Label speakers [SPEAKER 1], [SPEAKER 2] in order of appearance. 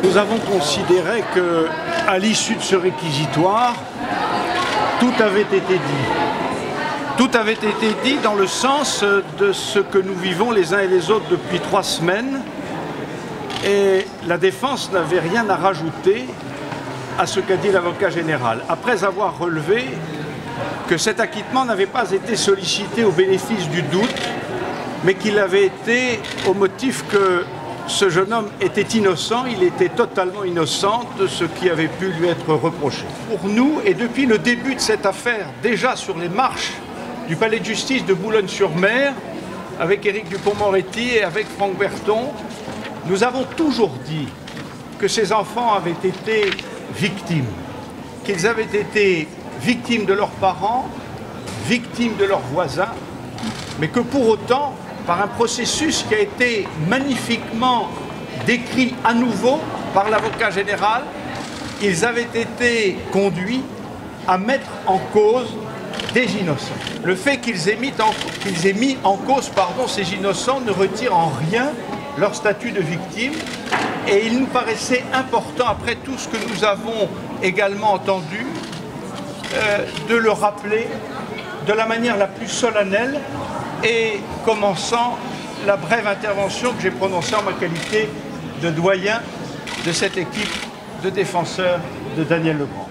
[SPEAKER 1] Nous avons considéré qu'à l'issue de ce réquisitoire, tout avait été dit. Tout avait été dit dans le sens de ce que nous vivons les uns et les autres depuis 3 semaines. Et la défense n'avait rien à rajouter à ce qu'a dit l'avocat général. Après avoir relevé que cet acquittement n'avait pas été sollicité au bénéfice du doute, mais qu'il avait été au motif que ce jeune homme était innocent, il était totalement innocent de ce qui avait pu lui être reproché. Pour nous, et depuis le début de cette affaire, déjà sur les marches du palais de justice de Boulogne-sur-Mer, avec Éric Dupond-Moretti et avec Franck Berton, nous avons toujours dit que ces enfants avaient été victimes, qu'ils avaient été victimes de leurs parents, victimes de leurs voisins, mais que pour autant, par un processus qui a été magnifiquement décrit à nouveau par l'avocat général, ils avaient été conduits à mettre en cause des innocents. Le fait qu'ils aient mis en cause ces innocents ne retire en rien leur statut de victime, et il nous paraissait important, après tout ce que nous avons également entendu, de le rappeler de la manière la plus solennelle, et commençant la brève intervention que j'ai prononcée en ma qualité de doyen de cette équipe de défenseurs de Daniel Legrand.